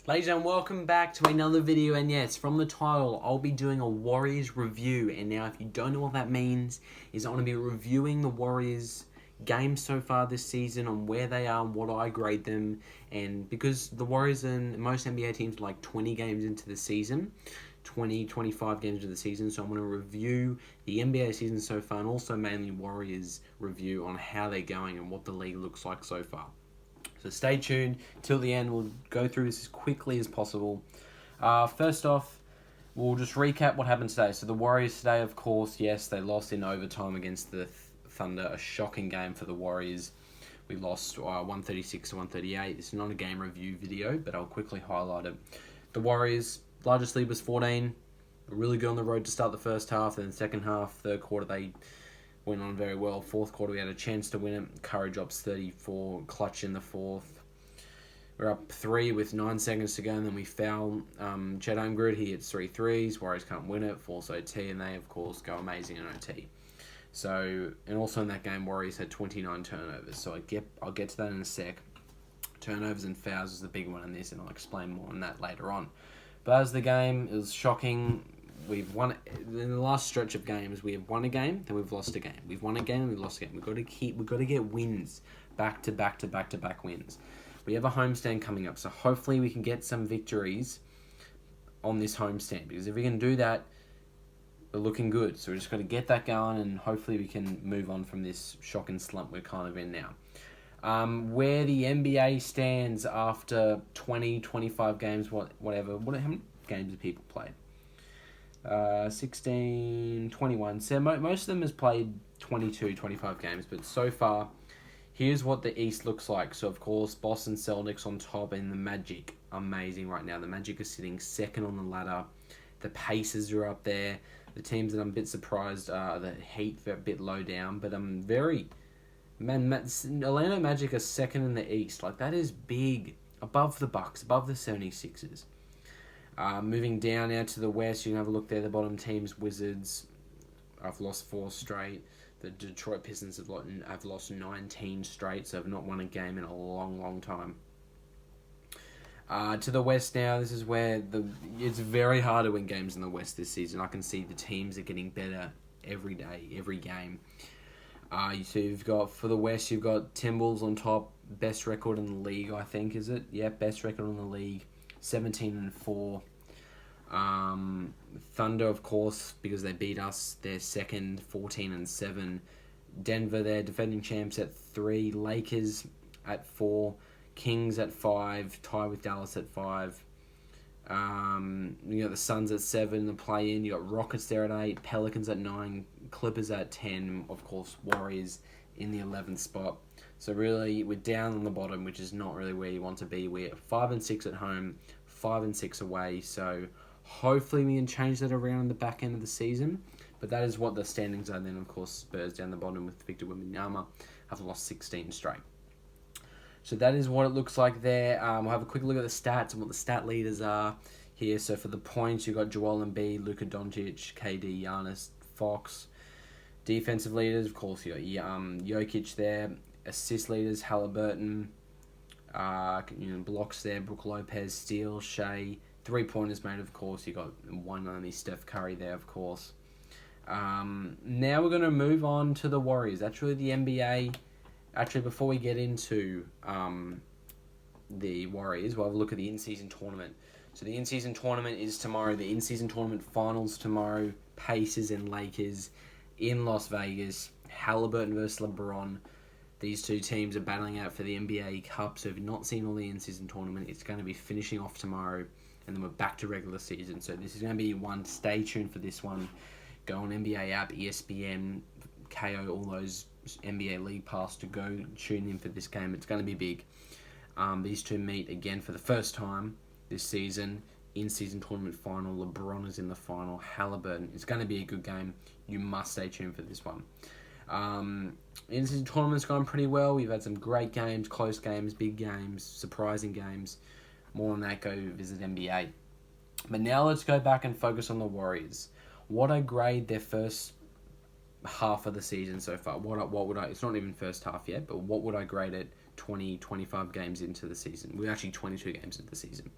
Ladies and welcome back to another video, and yes, from the title, I'll be doing a Warriors review. And now, if you don't know what that means, is I'm going to be reviewing the Warriors games so far this season, on where they are and what I grade them. And because the Warriors and most NBA teams are like 20 games into the season, 25 games into the season, so I'm going to review the NBA season so far, and also mainly Warriors review on how they're going and what the league looks like so far. So stay tuned till the end. We'll go through this as quickly as possible. First off, we'll just recap what happened today. So the Warriors today, of course, yes, they lost in overtime against the Thunder. A shocking game for the Warriors. We lost 136 to 138. This is not a game review video, but I'll quickly highlight it. The Warriors, largest lead was 14. Were really good on the road to start the first half. Then the second half, third quarter, they went on very well. Fourth quarter, we had a chance to win it. Curry drops 34, clutch in the fourth. We're up 3 with 9 seconds to go, and then we foul Chet Holmgren. He hits 3 threes. Warriors can't win it. Force OT, and they, of course, go amazing in OT. So, and also in that game, Warriors had 29 turnovers. So I'll get to that in a sec. Turnovers and fouls is the big one in this, and I'll explain more on that later on. But as the game, it was shocking. We've won in the last stretch of games. We have won a game, then we've lost a game. We've won a game, and we've lost a game. We've got to get wins, back to back wins. We have a homestand coming up, so hopefully we can get some victories on this homestand. Because if we can do that, we're looking good. So we're just got to get that going, and hopefully we can move on from this shocking slump we're kind of in now. Where the NBA stands after 20, 25 games, whatever. How many games have people played? 16, 21. So most of them has played 22, 25 games, but so far, here's what the East looks like. So, of course, Boston Celtics on top, and the Magic, amazing right now. The Magic are sitting second on the ladder. The Pacers are up there. The teams that I'm a bit surprised are the Heat, a bit low down, but I'm Orlando Magic are second in the East. Like, that is big. Above the Bucks, above the 76ers. Moving down now to the West, you can have a look there. The bottom teams, Wizards, I've lost 4 straight. The Detroit Pistons have lost 19 straight, so have not won a game in a long, long time. To the West now, this is where it's very hard to win games in the West this season. I can see the teams are getting better every day, every game. So you've got, for the West, you've got Timberwolves on top, best record in the league, I think, is it? Yeah, best record in the league. 17-4. Thunder, of course, because they beat us, they're second, 14-7. Denver, they're defending champs at 3. Lakers at 4. Kings at 5. Tie with Dallas at 5. You got the Suns at 7. The play-in. You got Rockets there at 8. Pelicans at 9. Clippers at 10. Of course, Warriors in the 11th spot. So really, we're down on the bottom, which is not really where you want to be. We're 5-6 at home, 5-6 away. So hopefully we can change that around in the back end of the season. But that is what the standings are. Then, of course, Spurs down the bottom with Victor Wembanyama have lost 16 straight. So that is what it looks like there. We'll have a quick look at the stats and what the stat leaders are here. So for the points, you've got Joel Embiid, Luka Doncic, KD, Giannis, Fox. Defensive leaders, of course, you got Jokic there. Assist leaders, Halliburton. Blocks there, Brook Lopez, Steele, Shea. 3-pointers made, of course. You got one only, Steph Curry there, of course. Now we're going to move on to the Warriors. That's really the NBA. Actually, before we get into the Warriors, we'll have a look at the in-season tournament. So the in-season tournament is tomorrow. The in-season tournament finals tomorrow. Pacers and Lakers in Las Vegas. Halliburton versus LeBron. These two teams are battling out for the NBA Cup. So if you've not seen all the in-season tournament, it's going to be finishing off tomorrow. And then we're back to regular season. So this is going to be one. Stay tuned for this one. Go on NBA app, ESPN, KO, all those NBA League Pass to go tune in for this game. It's going to be big. These two meet again for the first time this season. In-season tournament final. LeBron is in the final. Halliburton. It's going to be a good game. You must stay tuned for this one. In-season tournament's gone pretty well. We've had some great games, close games, big games, surprising games. More on that, go visit NBA. But now let's go back and focus on the Warriors. What I grade their first half of the season so far? What would I? It's not even first half yet, but what would I grade it 20, 25 games into the season? We're actually 22 games into the season.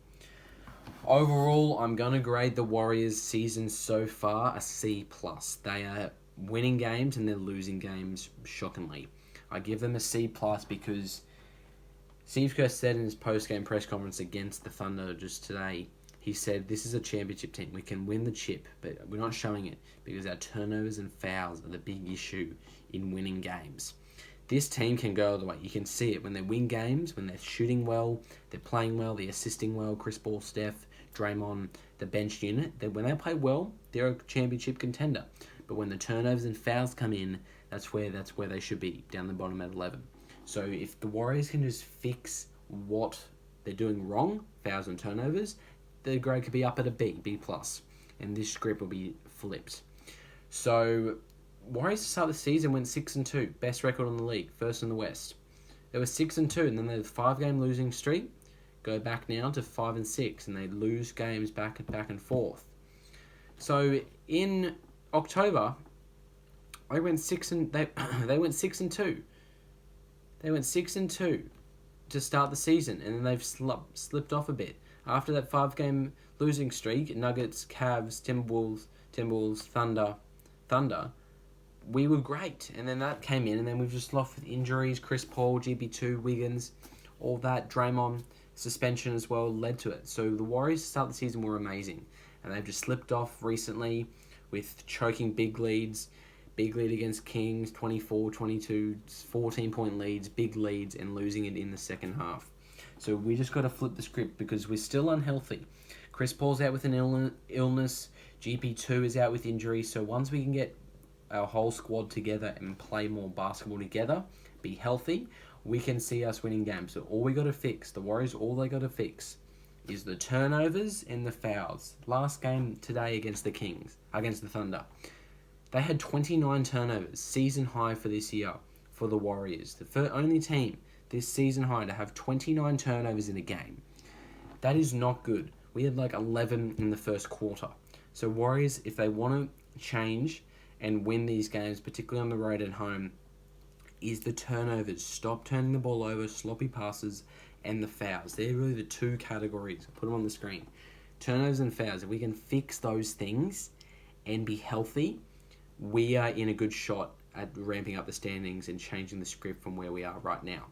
Overall, I'm going to grade the Warriors season so far a C+. They are winning games and they're losing games, shockingly. I give them a C+ because Steve Kerr said in his post-game press conference against the Thunder just today, he said, this is a championship team. We can win the chip, but we're not showing it because our turnovers and fouls are the big issue in winning games. This team can go all the way. You can see it when they win games, when they're shooting well, they're playing well, they're assisting well. Chris Paul, Steph, Draymond, the bench unit. When they play well, they're a championship contender. But when the turnovers and fouls come in, that's where they should be, down the bottom at 11. So if the Warriors can just fix what they're doing wrong, fouls and turnovers, the grade could be up at a B+, and this script will be flipped. So Warriors to start the season went 6-2, best record in the league, first in the West. They were 6-2, and then they had a 5-game losing streak. Go back now to 5-6, and they lose games back and forth. So in October, they went 6-2. They went 6-2. They went 6-2 to start the season, and then they've slipped off a bit. After that 5-game losing streak, Nuggets, Cavs, Timberwolves, Thunder, we were great. And then that came in, and then we've just lost with injuries. Chris Paul, GB2, Wiggins, all that. Draymond, suspension as well, led to it. So the Warriors to start the season were amazing. And they've just slipped off recently with choking big leads. Big lead against Kings, 24-22, 14-point leads, big leads, and losing it in the second half. So we just got to flip the script because we're still unhealthy. Chris Paul's out with an illness. GP2 is out with injury. So once we can get our whole squad together and play more basketball together, be healthy, we can see us winning games. So all we got to fix, the Warriors, all they got to fix is the turnovers and the fouls. Last game today against the Thunder. They had 29 turnovers, season high for this year for the Warriors. The only team this season high to have 29 turnovers in a game. That is not good. We had like 11 in the first quarter. So Warriors, if they want to change and win these games, particularly on the road at home, is the turnovers. Stop turning the ball over, sloppy passes, and the fouls. They're really the two categories. Put them on the screen. Turnovers and fouls. If we can fix those things and be healthy, we are in a good shot at ramping up the standings and changing the script from where we are right now.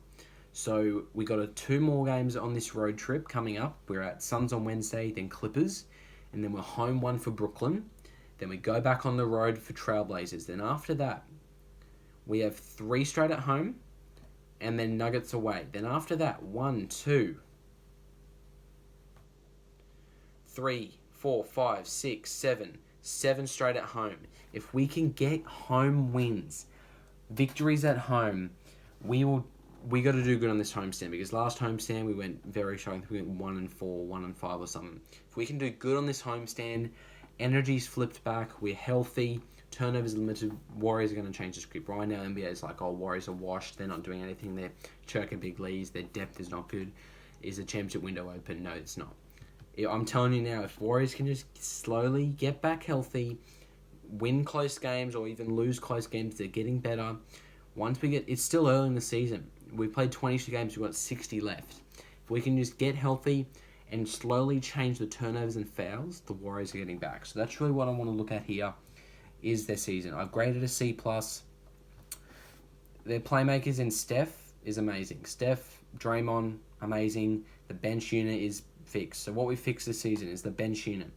So we got 2 more games on this road trip coming up. We're at Suns on Wednesday, then Clippers, and then we're home 1 for Brooklyn. Then we go back on the road for Trailblazers. Then after that, we have 3 straight at home, and then Nuggets away. Then after that, 1, 2, 3, 4, 5, 6, 7 straight at home. If we can get home wins, victories at home, we got to do good on this homestand, because last homestand we went very strong. We went 1-4, 1-5 or something. If we can do good on this homestand, energy's flipped back, we're healthy, turnovers limited, Warriors are going to change the script. Right now, NBA is like, oh, Warriors are washed, they're not doing anything, they're choking big leads, their depth is not good. Is the championship window open? No, it's not. I'm telling you now, if Warriors can just slowly get back healthy, win close games or even lose close games, they're getting better. Once we get, it's still early in the season. We played 22 games, we've got 60 left. If we can just get healthy and slowly change the turnovers and fouls, the Warriors are getting back. So that's really what I want to look at here, is their season. I've graded a C+. Their playmakers in Steph is amazing. Steph, Draymond, amazing. The bench unit is fixed. So what we fixed this season is the bench unit.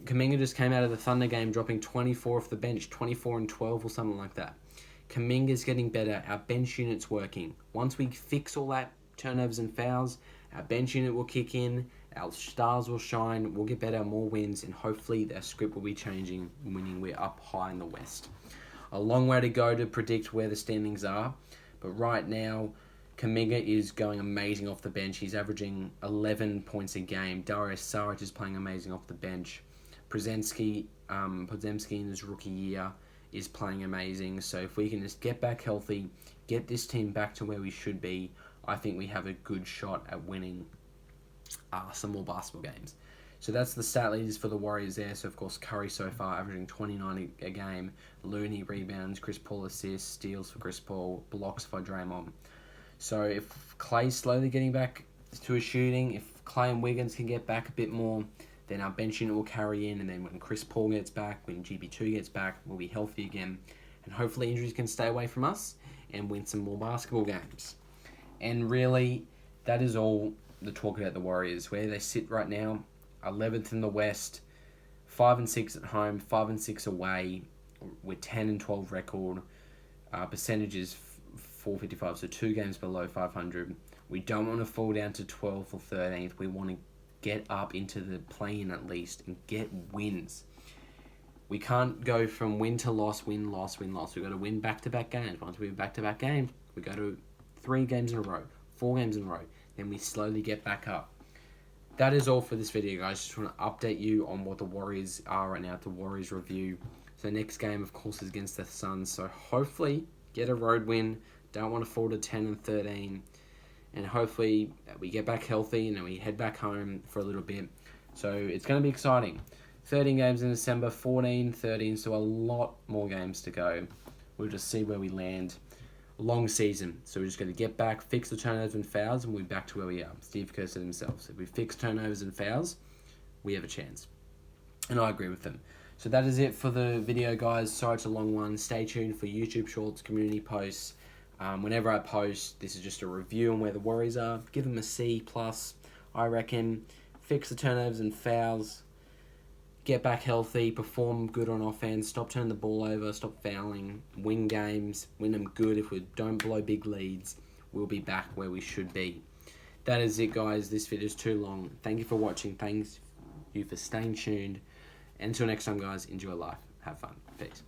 Kuminga just came out of the Thunder game dropping 24 off the bench, 24 and 12 or something like that. Kuminga's getting better. Our bench unit's working. Once we fix all that turnovers and fouls, our bench unit will kick in, our stars will shine, we'll get better, more wins, and hopefully their script will be changing, meaning we're up high in the West. A long way to go to predict where the standings are, but right now, Kuminga is going amazing off the bench. He's averaging 11 points a game. Darius Saric is playing amazing off the bench. Podziemski in his rookie year is playing amazing. So if we can just get back healthy, get this team back to where we should be, I think we have a good shot at winning some more basketball games. So that's the stat leaders for the Warriors there. So, of course, Curry so far averaging 29 a game. Looney rebounds, Chris Paul assists, steals for Chris Paul, blocks for Draymond. So if Clay's slowly getting back to his shooting, if Clay and Wiggins can get back a bit more, then our bench unit will carry in, and then when Chris Paul gets back, when GB2 gets back, we'll be healthy again, and hopefully injuries can stay away from us and win some more basketball games. And really, that is all the talk about the Warriors. Where they sit right now, 11th in the West, 5-6 at home, 5-6 away, with 10-12 record. Percentages 455, so 2 games below 500. We don't want to fall down to 12th or 13th. We want to get up into the play-in at least and get wins. We can't go from win to loss, win, loss, win, loss. We've got to win back-to-back games. Once we win back-to-back games, we go to 3 games in a row, 4 games in a row. Then we slowly get back up. That is all for this video, guys. Just want to update you on what the Warriors are right now, the Warriors review. So next game, of course, is against the Suns. So hopefully get a road win. Don't want to fall to 10-13. And hopefully we get back healthy and then we head back home for a little bit. So it's going to be exciting. 13 games in December, 14, 13. So a lot more games to go. We'll just see where we land. Long season. So we're just going to get back, fix the turnovers and fouls, and we're back to where we are. Steve Kerr said himself. So if we fix turnovers and fouls, we have a chance. And I agree with them. So that is it for the video, guys. Sorry it's a long one. Stay tuned for YouTube Shorts, community posts. Whenever I post, this is just a review on where the Warriors are. Give them a C+, I reckon. Fix the turnovers and fouls. Get back healthy. Perform good on offense. Stop turning the ball over. Stop fouling. Win games. Win them good. If we don't blow big leads, we'll be back where we should be. That is it, guys. This video is too long. Thank you for watching. Thanks you for staying tuned. Until next time, guys, enjoy life. Have fun. Peace.